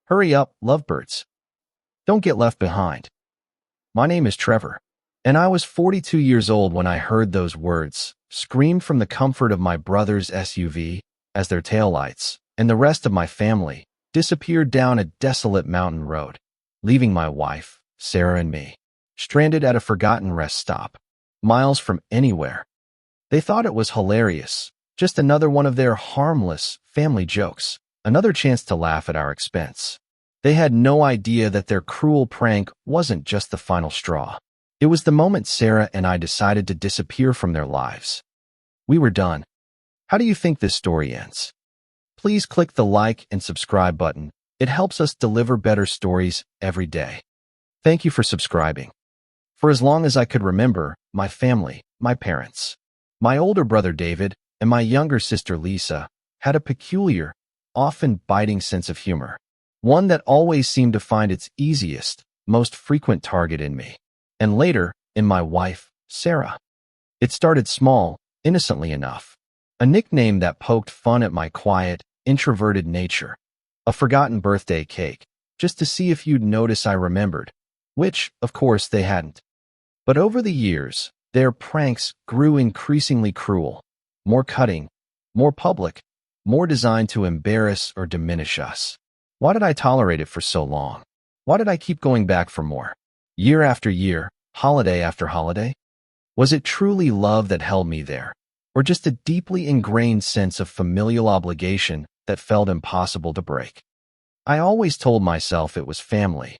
Hurry up, lovebirds. Don't get left behind. My name is Trevor, and I was 42 years old when I heard those words, screamed from the comfort of my brother's SUV as their taillights and the rest of my family disappeared down a desolate mountain road, leaving my wife, Sarah, and me stranded at a forgotten rest stop, miles from anywhere. They thought it was hilarious, just another one of their harmless family jokes, another chance to laugh at our expense. They had no idea that their cruel prank wasn't just the final straw. It was the moment Sarah and I decided to disappear from their lives. We were done. How do you think this story ends? Please click the like and subscribe button. It helps us deliver better stories every day. Thank you for subscribing. For as long as I could remember, my family, my parents, my older brother David, and my younger sister Lisa had a peculiar, often biting sense of humor, one that always seemed to find its easiest, most frequent target in me, and later in my wife, Sarah. It started small, innocently enough, a nickname that poked fun at my quiet, introverted nature, a forgotten birthday cake, just to see if you'd notice I remembered, which, of course, they hadn't. But over the years, their pranks grew increasingly cruel, more cutting, more public, more designed to embarrass or diminish us. Why did I tolerate it for so long? Why did I keep going back for more? Year after year, holiday after holiday? Was it truly love that held me there, or just a deeply ingrained sense of familial obligation that felt impossible to break? I always told myself it was family,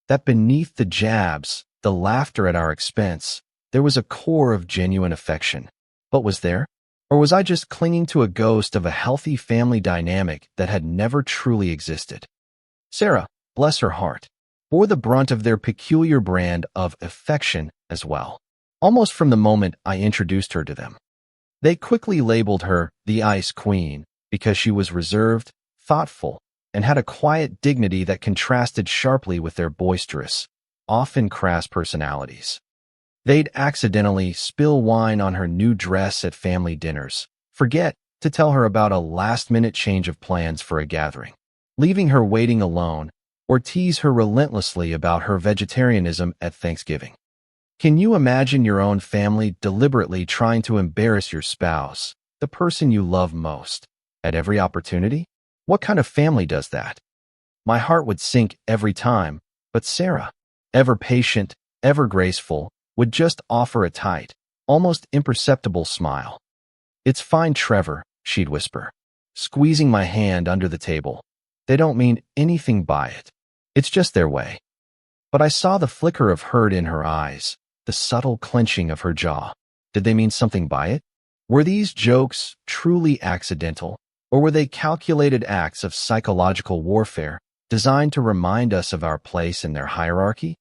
that beneath the jabs, the laughter at our expense, there was a core of genuine affection. But was there? Or was I just clinging to a ghost of a healthy family dynamic that had never truly existed? Sarah, bless her heart, bore the brunt of their peculiar brand of affection as well, almost from the moment I introduced her to them. They quickly labeled her the Ice Queen because she was reserved, thoughtful, and had a quiet dignity that contrasted sharply with their boisterous, often crass personalities. They'd accidentally spill wine on her new dress at family dinners, forget to tell her about a last-minute change of plans for a gathering, leaving her waiting alone, or tease her relentlessly about her vegetarianism at Thanksgiving. Can you imagine your own family deliberately trying to embarrass your spouse, the person you love most, at every opportunity? What kind of family does that? My heart would sink every time, but Sarah, ever patient, ever graceful, would just offer a tight, almost imperceptible smile. "It's fine, Trevor," she'd whisper, squeezing my hand under the table. "They don't mean anything by it. It's just their way." But I saw the flicker of hurt in her eyes, the subtle clenching of her jaw. Did they mean something by it? Were these jokes truly accidental, or were they calculated acts of psychological warfare designed to remind us of our place in their hierarchy?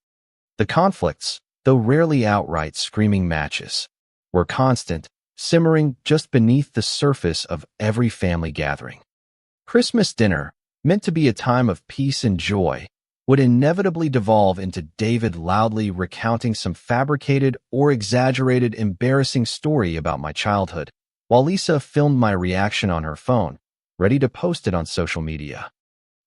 The conflicts, though rarely outright screaming matches, were constant, simmering just beneath the surface of every family gathering. Christmas dinner, meant to be a time of peace and joy, would inevitably devolve into David loudly recounting some fabricated or exaggerated embarrassing story about my childhood, while Lisa filmed my reaction on her phone, ready to post it on social media.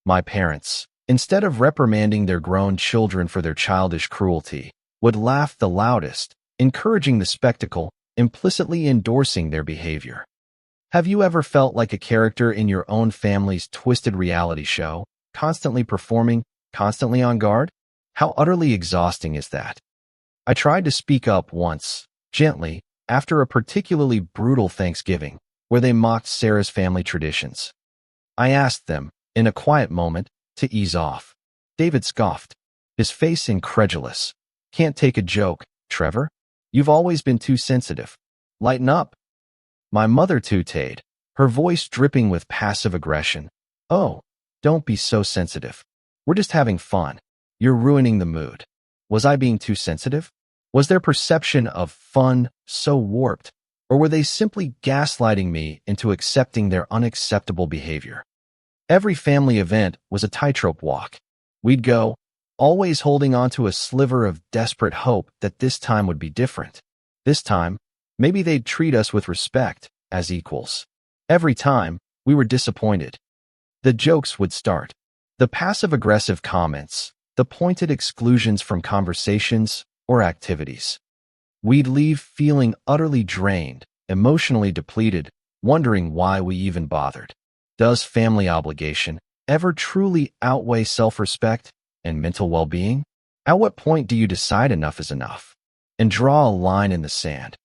My parents, instead of reprimanding their grown children for their childish cruelty, would laugh the loudest, encouraging the spectacle, implicitly endorsing their behavior. Have you ever felt like a character in your own family's twisted reality show, constantly performing, constantly on guard? How utterly exhausting is that? I tried to speak up once, gently, after a particularly brutal Thanksgiving, where they mocked Sarah's family traditions. I asked them, in a quiet moment, to ease off. David scoffed, his face incredulous. "Can't take a joke, Trevor. You've always been too sensitive. Lighten up." My mother tooted, her voice dripping with passive aggression. "Oh, don't be so sensitive. We're just having fun. You're ruining the mood." Was I being too sensitive? Was their perception of fun so warped, or were they simply gaslighting me into accepting their unacceptable behavior? Every family event was a tightrope walk. We'd go, always holding on to a sliver of desperate hope that this time would be different. This time, maybe they'd treat us with respect, as equals. Every time, we were disappointed. The jokes would start. The passive-aggressive comments, the pointed exclusions from conversations or activities. We'd leave feeling utterly drained, emotionally depleted, wondering why we even bothered. Does family obligation ever truly outweigh self-respect and mental well-being? At what point do you decide enough is enough and draw a line in the sand,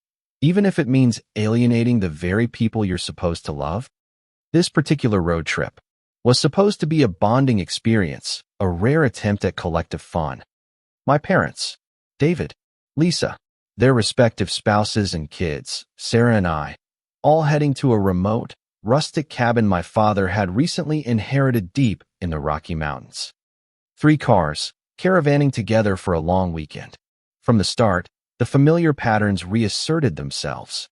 even if it means alienating the very people you're supposed to love? This particular road trip was supposed to be a bonding experience, a rare attempt at collective fun. My parents, David, Lisa, their respective spouses and kids, Sarah and I, all heading to a remote, rustic cabin my father had recently inherited deep in the Rocky Mountains. 3 cars, caravanning together for a long weekend. From the start, the familiar patterns reasserted themselves.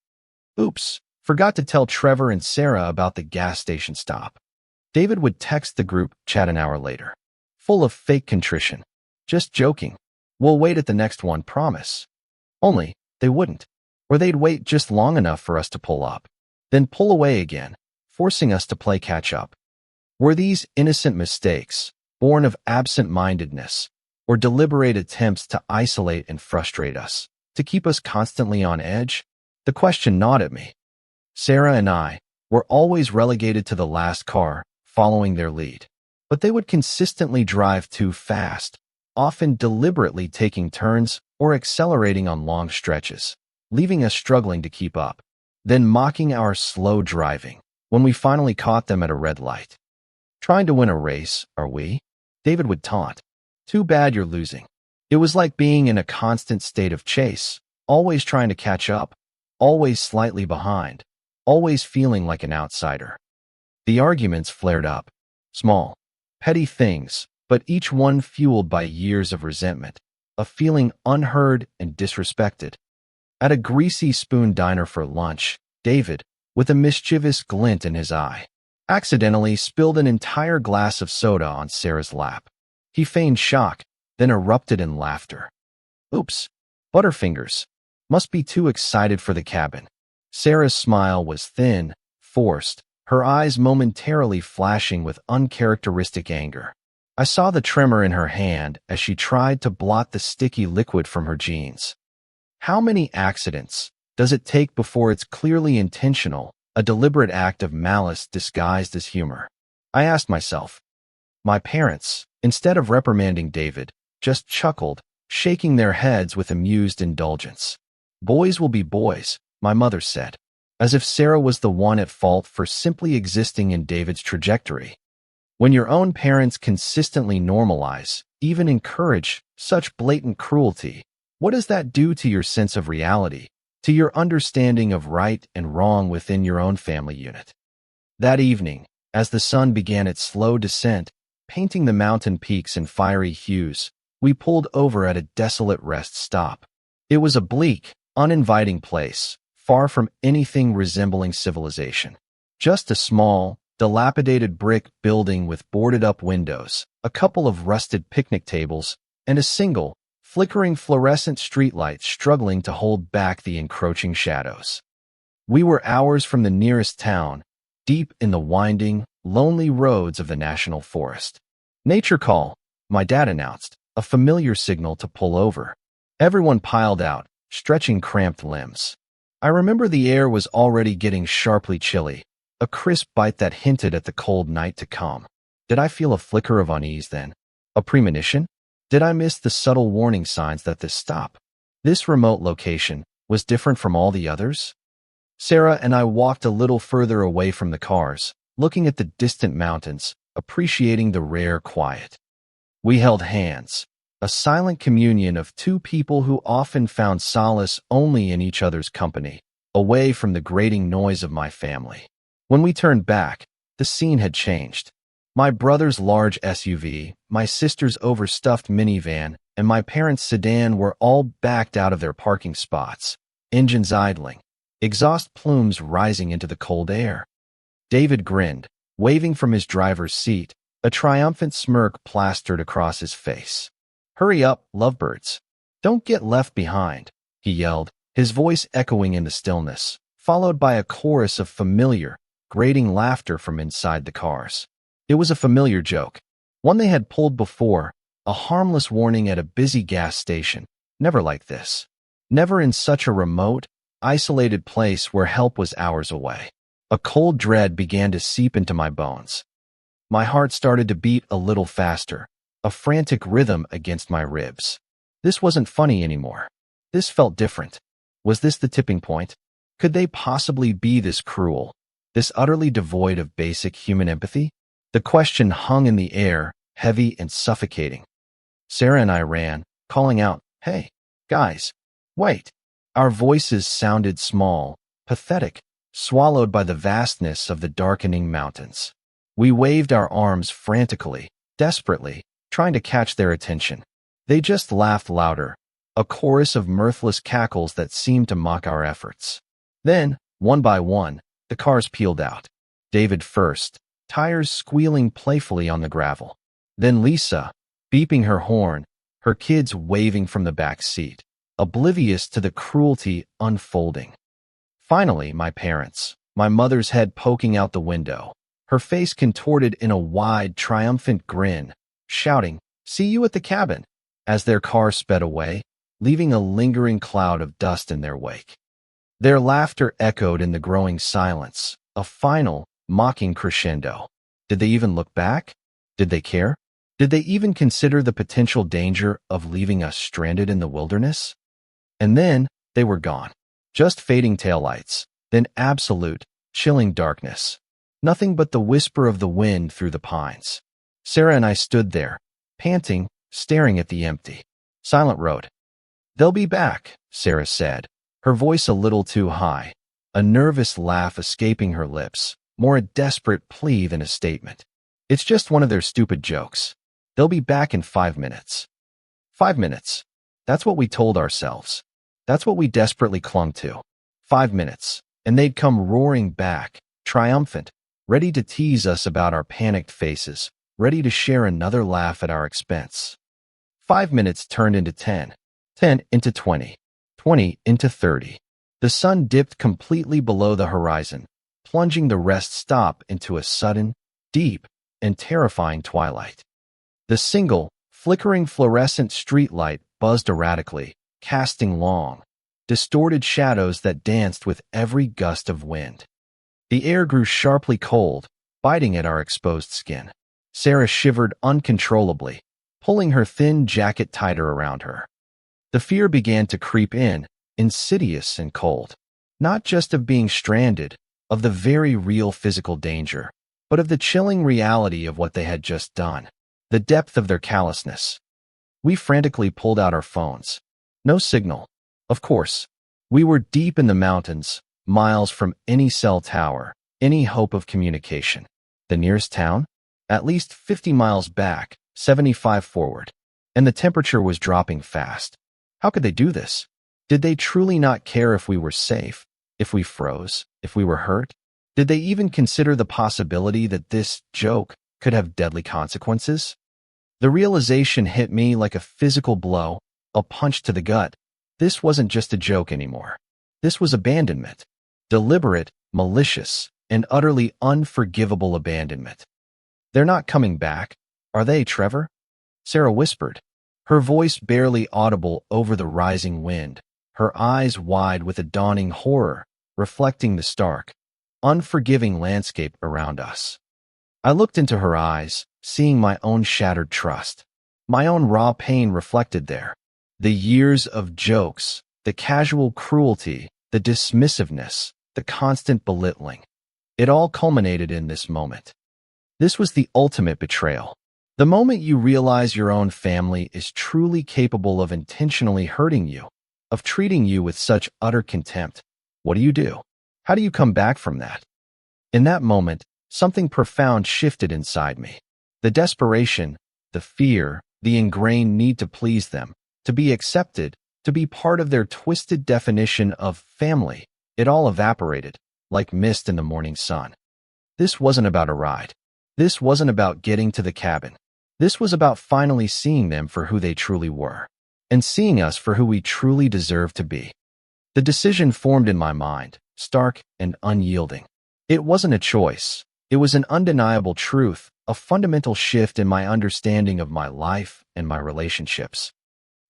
Oops, forgot to tell Trevor and Sarah about the gas station stop. David would text the group chat an hour later, full of fake contrition. Just joking. We'll wait at the next one, promise. Only, they wouldn't. Or they'd wait just long enough for us to pull up, then pull away again, forcing us to play catch-up. Were these innocent mistakes, born of absent-mindedness, or deliberate attempts to isolate and frustrate us, to keep us constantly on edge? The question gnawed at me. Sarah and I were always relegated to the last car, following their lead. But they would consistently drive too fast, often deliberately taking turns or accelerating on long stretches, leaving us struggling to keep up, then mocking our slow driving when we finally caught them at a red light. Trying to win a race, are we? David would taunt. Too bad you're losing. It was like being in a constant state of chase, always trying to catch up, always slightly behind, always feeling like an outsider. The arguments flared up. Small, petty things, but each one fueled by years of resentment, of feeling unheard and disrespected. At a greasy spoon diner for lunch, David, with a mischievous glint in his eye, accidentally spilled an entire glass of soda on Sarah's lap. He feigned shock, then erupted in laughter. Oops, Butterfingers. Must be too excited for the cabin. Sarah's smile was thin, forced, her eyes momentarily flashing with uncharacteristic anger. I saw the tremor in her hand as she tried to blot the sticky liquid from her jeans. How many accidents does it take before it's clearly intentional, a deliberate act of malice disguised as humor? I asked myself. My parents, instead of reprimanding David, just chuckled, shaking their heads with amused indulgence. Boys will be boys, my mother said, as if Sarah was the one at fault for simply existing in David's trajectory. When your own parents consistently normalize, even encourage, such blatant cruelty, what does that do to your sense of reality, to your understanding of right and wrong within your own family unit? That evening, as the sun began its slow descent, painting the mountain peaks in fiery hues, we pulled over at a desolate rest stop. It was a bleak, uninviting place, far from anything resembling civilization. Just a small, dilapidated brick building with boarded-up windows, a couple of rusted picnic tables, and a single, flickering fluorescent streetlight struggling to hold back the encroaching shadows. We were hours from the nearest town, deep in the winding, lonely roads of the national forest. Nature call, my dad announced, a familiar signal to pull over. Everyone piled out, stretching cramped limbs. I remember the air was already getting sharply chilly, a crisp bite that hinted at the cold night to come. Did I feel a flicker of unease then? A premonition? Did I miss the subtle warning signs that this remote location, was different from all the others? Sarah and I walked a little further away from the cars, looking at the distant mountains, appreciating the rare quiet. We held hands, a silent communion of two people who often found solace only in each other's company, away from the grating noise of my family. When we turned back, the scene had changed. My brother's large SUV, my sister's overstuffed minivan, and my parents' sedan were all backed out of their parking spots, engines idling, exhaust plumes rising into the cold air. David grinned, waving from his driver's seat, a triumphant smirk plastered across his face. "Hurry up, lovebirds. Don't get left behind," he yelled, his voice echoing in the stillness, followed by a chorus of familiar, grating laughter from inside the cars. It was a familiar joke, One they had pulled before, a harmless warning at a busy gas station. Never like this. Never in such a remote, isolated place where help was hours away. A cold dread began to seep into my bones. My heart started to beat a little faster, a frantic rhythm against my ribs. This wasn't funny anymore. This felt different. Was this the tipping point? Could they possibly be this cruel, this utterly devoid of basic human empathy? The question hung in the air, heavy and suffocating. Sarah and I ran, calling out, "Hey, guys, wait." Our voices sounded small, pathetic, swallowed by the vastness of the darkening mountains. We waved our arms frantically, desperately, trying to catch their attention. They just laughed louder, a chorus of mirthless cackles that seemed to mock our efforts. Then, one by one, the cars peeled out. David first, tires squealing playfully on the gravel. Then Lisa, beeping her horn, her kids waving from the back seat, oblivious to the cruelty unfolding. Finally, my parents, my mother's head poking out the window, her face contorted in a wide, triumphant grin, shouting, "See you at the cabin," as their car sped away, leaving a lingering cloud of dust in their wake. Their laughter echoed in the growing silence, a final, mocking crescendo. Did they even look back? Did they care? Did they even consider the potential danger of leaving us stranded in the wilderness? And then, they were gone. Just fading taillights, then absolute, chilling darkness. Nothing but the whisper of the wind through the pines. Sarah and I stood there, panting, staring at the empty, silent road. "They'll be back," Sarah said, her voice a little too high, a nervous laugh escaping her lips, more a desperate plea than a statement. "It's just one of their stupid jokes. They'll be back in 5 minutes." 5 minutes. That's what we told ourselves. That's what we desperately clung to. 5 minutes, and they'd come roaring back, triumphant, ready to tease us about our panicked faces, ready to share another laugh at our expense. 5 minutes turned into 10, 10 into 20, 20 into 30. The sun dipped completely below the horizon, plunging the rest stop into a sudden, deep, and terrifying twilight. The single, flickering fluorescent streetlight buzzed erratically, casting long, distorted shadows that danced with every gust of wind. The air grew sharply cold, biting at our exposed skin. Sarah shivered uncontrollably, pulling her thin jacket tighter around her. The fear began to creep in, insidious and cold, not just of being stranded, of the very real physical danger, but of the chilling reality of what they had just done, the depth of their callousness. We frantically pulled out our phones. No signal. Of course, we were deep in the mountains, miles from any cell tower, any hope of communication. The nearest town? At least 50 miles back, 75 forward. And the temperature was dropping fast. How could they do this? Did they truly not care if we were safe, if we froze, if we were hurt? Did they even consider the possibility that this joke could have deadly consequences? The realization hit me like a physical blow, a punch to the gut. This wasn't just a joke anymore. This was abandonment. Deliberate, malicious, and utterly unforgivable abandonment. "They're not coming back, are they, Trevor?" Sarah whispered, her voice barely audible over the rising wind, her eyes wide with a dawning horror, reflecting the stark, unforgiving landscape around us. I looked into her eyes, seeing my own shattered trust, my own raw pain reflected there. The years of jokes, the casual cruelty, the dismissiveness, the constant belittling. It all culminated in this moment. This was the ultimate betrayal. The moment you realize your own family is truly capable of intentionally hurting you, of treating you with such utter contempt, what do? How do you come back from that? In that moment, something profound shifted inside me. The desperation, the fear, the ingrained need to please them, to be accepted, to be part of their twisted definition of family, it all evaporated, like mist in the morning sun. This wasn't about a ride. This wasn't about getting to the cabin. This was about finally seeing them for who they truly were, and seeing us for who we truly deserved to be. The decision formed in my mind, stark and unyielding. It wasn't a choice. It was an undeniable truth, a fundamental shift in my understanding of my life and my relationships.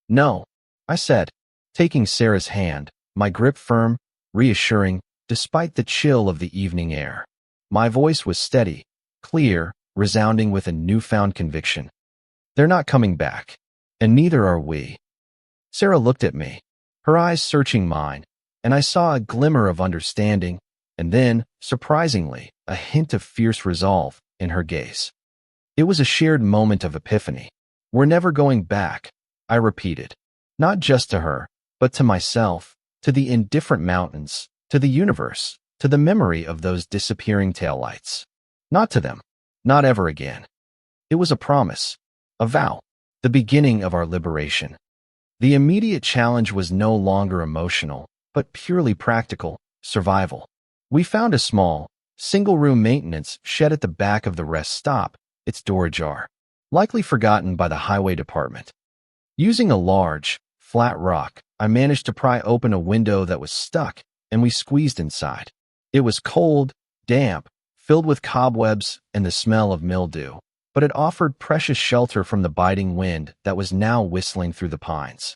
"No," I said, taking Sarah's hand, my grip firm, reassuring, despite the chill of the evening air. My voice was steady, clear, resounding with a newfound conviction. "They're not coming back, and neither are we." Sarah looked at me, her eyes searching mine, and I saw a glimmer of understanding, and then, surprisingly, a hint of fierce resolve in her gaze. It was a shared moment of epiphany. "We're never going back," I repeated, not just to her, but to myself, to the indifferent mountains, to the universe, to the memory of those disappearing taillights. Not to them, not ever again. It was a promise, a vow, the beginning of our liberation. The immediate challenge was no longer emotional, but purely practical, survival. We found a small, single-room maintenance shed at the back of the rest stop, its door ajar, likely forgotten by the highway department. Using a large, flat rock, I managed to pry open a window that was stuck, and we squeezed inside. It was cold, damp, filled with cobwebs and the smell of mildew, but it offered precious shelter from the biting wind that was now whistling through the pines.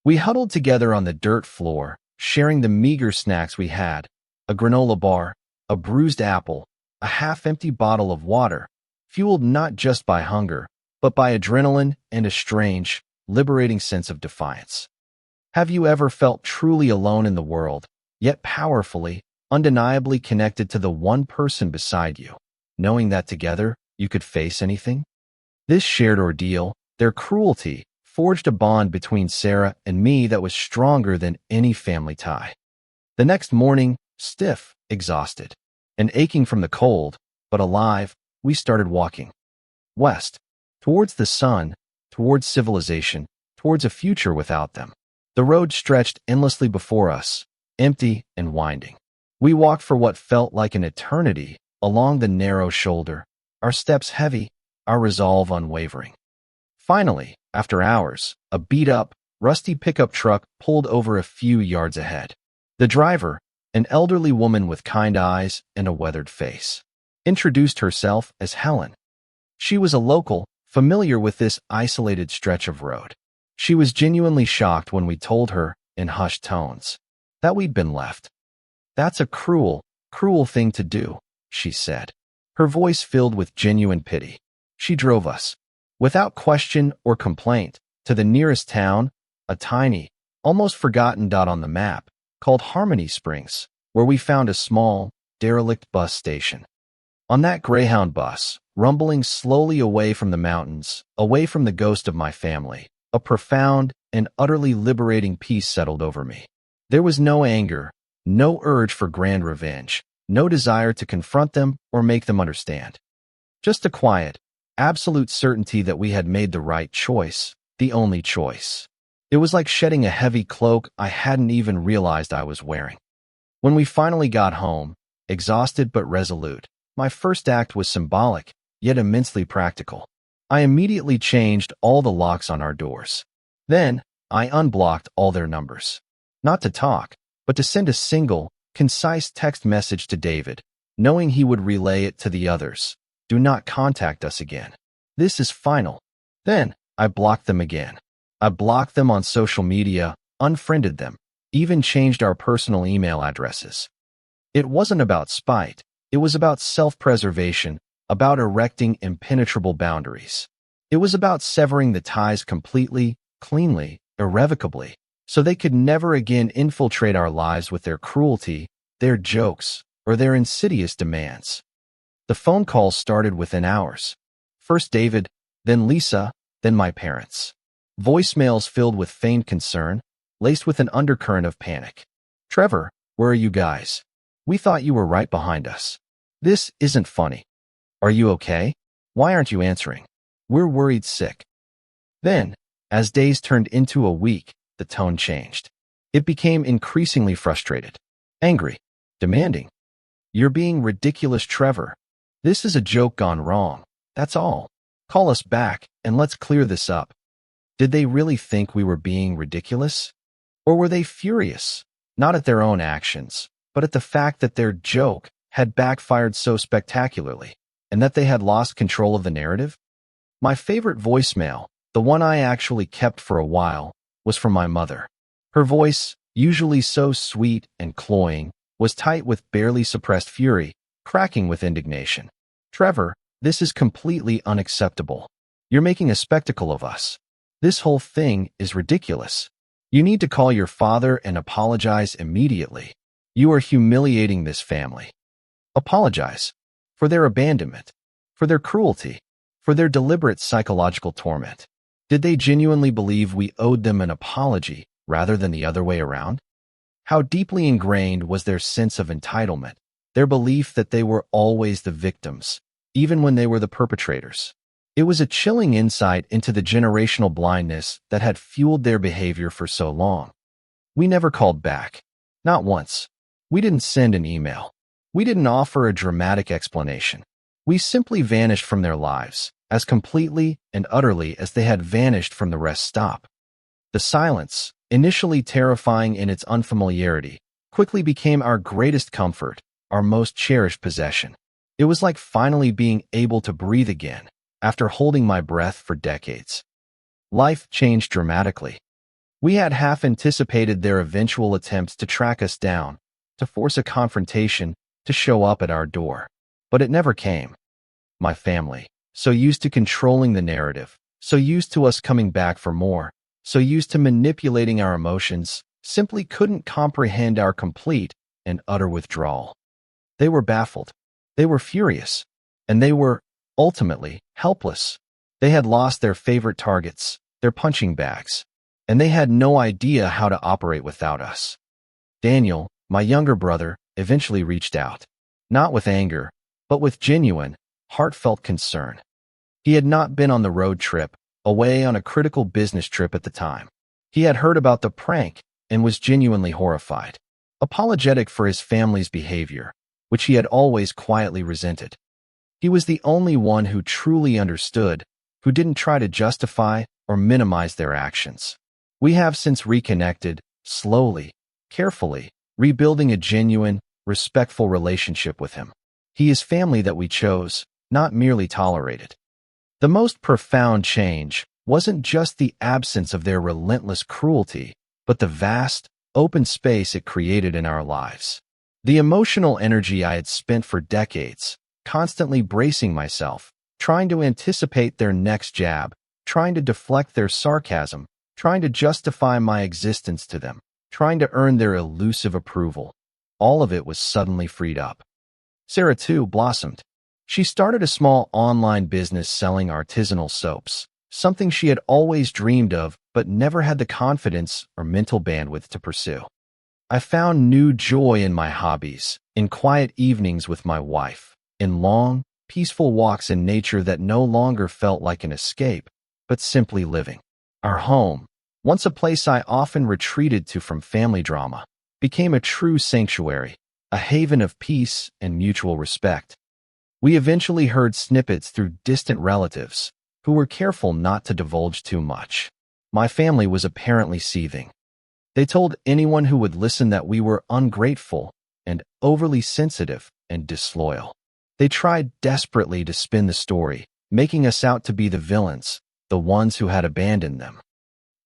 We huddled together on the dirt floor, sharing the meager snacks we had, a granola bar, a bruised apple, a half-empty bottle of water, fueled not just by hunger, but by adrenaline and a strange, liberating sense of defiance. Have you ever felt truly alone in the world, yet powerfully, undeniably connected to the one person beside you, knowing that together you could face anything? This shared ordeal, their cruelty, forged a bond between Sarah and me that was stronger than any family tie. The next morning, stiff, exhausted, and aching from the cold, but alive, we started walking. West, towards the sun, towards civilization, towards a future without them. The road stretched endlessly before us, empty and winding. We walked for what felt like an eternity along the narrow shoulder, our steps heavy, our resolve unwavering. Finally, after hours, a beat-up, rusty pickup truck pulled over a few yards ahead. The driver, an elderly woman with kind eyes and a weathered face, introduced herself as Helen. She was a local, familiar with this isolated stretch of road. She was genuinely shocked when we told her, in hushed tones, that we'd been left. "That's a cruel, cruel thing to do," she said, her voice filled with genuine pity. She drove us, without question or complaint, to the nearest town, a tiny, almost forgotten dot on the map, called Harmony Springs, where we found a small, derelict bus station. On that Greyhound bus, rumbling slowly away from the mountains, away from the ghost of my family, a profound and utterly liberating peace settled over me. There was no anger, no urge for grand revenge, no desire to confront them or make them understand. Just a quiet, absolute certainty that we had made the right choice, the only choice. It was like shedding a heavy cloak I hadn't even realized I was wearing. When we finally got home, exhausted but resolute, my first act was symbolic, yet immensely practical. I immediately changed all the locks on our doors. Then, I unblocked all their numbers. Not to talk, but to send a single, concise text message to David, knowing he would relay it to the others. "Do not contact us again. This is final." Then, I blocked them again. I blocked them on social media, unfriended them, even changed our personal email addresses. It wasn't about spite. It was about self-preservation, about erecting impenetrable boundaries. It was about severing the ties completely, cleanly, irrevocably, so they could never again infiltrate our lives with their cruelty, their jokes, or their insidious demands. The phone calls started within hours. First David, then Lisa, then my parents. Voicemails filled with feigned concern, laced with an undercurrent of panic. "Trevor, where are you guys? We thought you were right behind us. This isn't funny. Are you okay? Why aren't you answering? We're worried sick." Then, as days turned into a week, the tone changed. It became increasingly frustrated, angry, demanding. "You're being ridiculous, Trevor. This is a joke gone wrong. That's all. Call us back, and let's clear this up." Did they really think we were being ridiculous? Or were they furious, not at their own actions, but at the fact that their joke, had backfired so spectacularly, and that they had lost control of the narrative? My favorite voicemail, the one I actually kept for a while, was from my mother. Her voice, usually so sweet and cloying, was tight with barely suppressed fury, cracking with indignation. "Trevor, this is completely unacceptable. You're making a spectacle of us. This whole thing is ridiculous. You need to call your father and apologize immediately. You are humiliating this family. Apologize for their abandonment, for their cruelty, for their deliberate psychological torment. Did they genuinely believe we owed them an apology rather than the other way around? How deeply ingrained was their sense of entitlement, their belief that they were always the victims, even when they were the perpetrators? It was a chilling insight into the generational blindness that had fueled their behavior for so long. We never called back. Not once. We didn't send an email. We didn't offer a dramatic explanation. We simply vanished from their lives, as completely and utterly as they had vanished from the rest. Stop. The silence, initially terrifying in its unfamiliarity, quickly became our greatest comfort, our most cherished possession. It was like finally being able to breathe again, after holding my breath for decades. Life changed dramatically. We had half anticipated their eventual attempts to track us down, to force a confrontation, to show up at our door. But it never came. My family, so used to controlling the narrative, so used to us coming back for more, so used to manipulating our emotions, simply couldn't comprehend our complete and utter withdrawal. They were baffled. They were furious. And they were, ultimately, helpless. They had lost their favorite targets, their punching bags, and they had no idea how to operate without us. Daniel, my younger brother, eventually reached out, not with anger, but with genuine, heartfelt concern. He had not been on the road trip, away on a critical business trip at the time. He had heard about the prank and was genuinely horrified, apologetic for his family's behavior, which he had always quietly resented. He was the only one who truly understood, who didn't try to justify or minimize their actions. We have since reconnected, slowly, carefully, rebuilding a genuine, respectful relationship with him. He is family that we chose, not merely tolerated. The most profound change wasn't just the absence of their relentless cruelty, but the vast, open space it created in our lives. The emotional energy I had spent for decades, constantly bracing myself, trying to anticipate their next jab, trying to deflect their sarcasm, trying to justify my existence to them, trying to earn their elusive approval. All of it was suddenly freed up. Sarah, too, blossomed. She started a small online business selling artisanal soaps, something she had always dreamed of but never had the confidence or mental bandwidth to pursue. I found new joy in my hobbies, in quiet evenings with my wife, in long, peaceful walks in nature that no longer felt like an escape, but simply living. Our home, once a place I often retreated to from family drama, became a true sanctuary, a haven of peace and mutual respect. We eventually heard snippets through distant relatives, who were careful not to divulge too much. My family was apparently seething. They told anyone who would listen that we were ungrateful and overly sensitive and disloyal. They tried desperately to spin the story, making us out to be the villains, the ones who had abandoned them.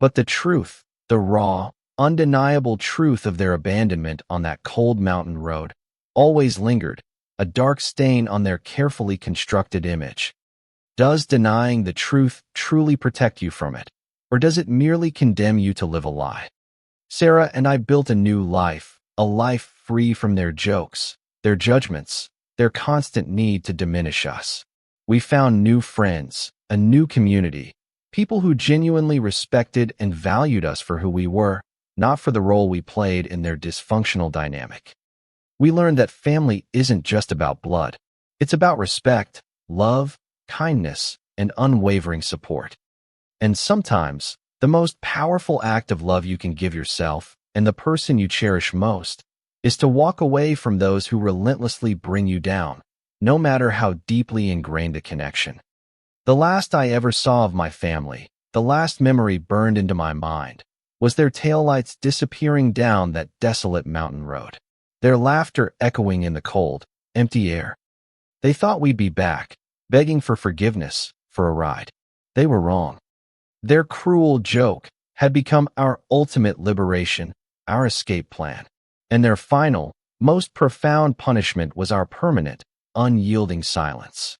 But the truth, the raw, undeniable truth of their abandonment on that cold mountain road, always lingered, a dark stain on their carefully constructed image. Does denying the truth truly protect you from it, or does it merely condemn you to live a lie? Sarah and I built a new life, a life free from their jokes, their judgments, their constant need to diminish us. We found new friends, a new community, people who genuinely respected and valued us for who we were, not for the role we played in their dysfunctional dynamic. We learned that family isn't just about blood. It's about respect, love, kindness, and unwavering support. And sometimes, the most powerful act of love you can give yourself and the person you cherish most is to walk away from those who relentlessly bring you down, no matter how deeply ingrained the connection. The last I ever saw of my family, the last memory burned into my mind, was their taillights disappearing down that desolate mountain road, their laughter echoing in the cold, empty air. They thought we'd be back, begging for forgiveness, for a ride. They were wrong. Their cruel joke had become our ultimate liberation, our escape plan. And their final, most profound punishment was our permanent, unyielding silence.